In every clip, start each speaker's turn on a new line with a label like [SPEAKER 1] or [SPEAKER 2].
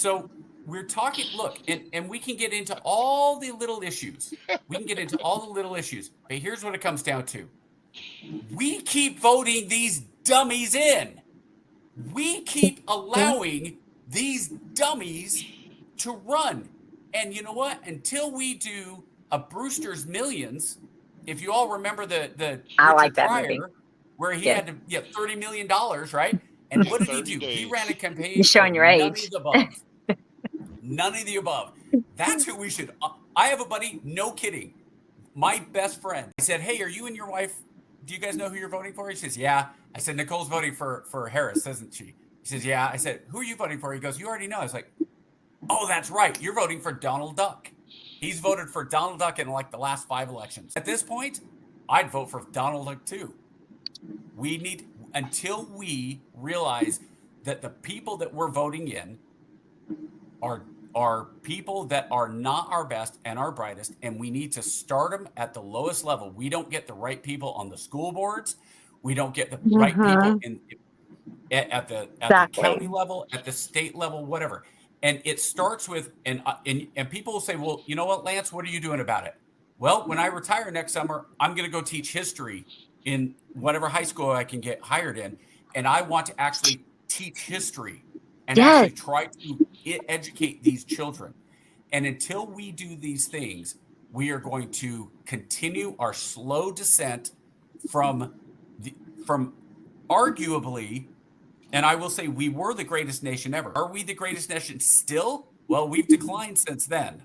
[SPEAKER 1] So we're talking, look, and we can get into all the little issues. We can get into all the little issues. But here's what it comes down to. We keep voting these dummies in. We keep allowing these dummies to run. And you know what? Until we do a Brewster's Millions, if you all remember the
[SPEAKER 2] I like
[SPEAKER 1] Richard
[SPEAKER 2] that movie.
[SPEAKER 1] Pryor, where he
[SPEAKER 2] Yeah.
[SPEAKER 1] had to get $30 million, right? And what did he
[SPEAKER 3] 30
[SPEAKER 1] do? He
[SPEAKER 3] days.
[SPEAKER 1] ran a campaign
[SPEAKER 2] You're showing
[SPEAKER 1] of
[SPEAKER 2] your
[SPEAKER 1] none
[SPEAKER 2] age.
[SPEAKER 1] of the above. None of the above. That's who we should. I have a buddy, no kidding, my best friend. I said, hey, are you and your wife, do you guys know who you're voting for? He says, yeah. I said, Nicole's voting for Harris, isn't she? He says, yeah. I said, who are you voting for? He goes, you already know. I was like, oh, that's right. You're voting for Donald Duck. He's voted for Donald Duck in like the last 5 elections. At this point, I'd vote for Donald Duck too. We need, until we realize that the people that we're voting in are people that are not our best and our brightest, and we need to start them at the lowest level. We don't get the right people on the school boards. We don't get the right people at the county level, at the state level, whatever. And it starts with, and people will say, well, you know what, Lance, what are you doing about it? Well, when I retire next summer, I'm going to go teach history in whatever high school I can get hired in. And I want to actually teach history and actually try to educate these children. And until we do these things, we are going to continue our slow descent from arguably, and I will say we were the greatest nation ever. Are we the greatest nation still? Well, we've declined since then.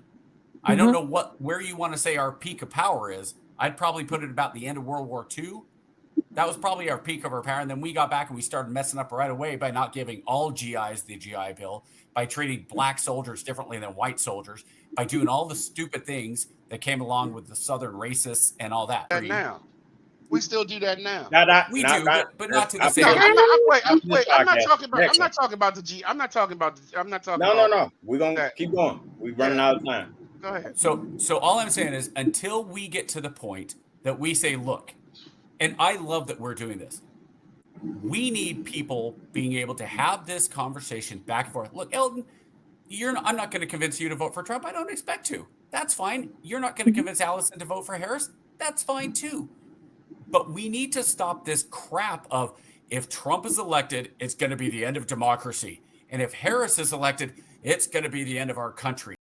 [SPEAKER 1] I don't know where you want to say our peak of power is. I'd probably put it about the end of World War II. That was probably our peak of our power. And then we got back and we started messing up right away by not giving all GIs the GI Bill, by treating black soldiers differently than white soldiers, by doing all the stupid things that came along with the Southern racists and all that.
[SPEAKER 3] Now, we still do that now.
[SPEAKER 1] We do, but not to the same.
[SPEAKER 3] I'm not talking about the G. I'm not talking about.
[SPEAKER 4] No. We're gonna keep going. We're running out of time.
[SPEAKER 3] Go ahead.
[SPEAKER 1] So all I'm saying is, until we get to the point that we say, look, and I love that we're doing this. We need people being able to have this conversation back and forth. Look, Eldon, I'm not going to convince you to vote for Trump. I don't expect to. That's fine. You're not going to convince Allison to vote for Harris. That's fine too. But we need to stop this crap of, if Trump is elected, it's going to be the end of democracy. And if Harris is elected, it's going to be the end of our country.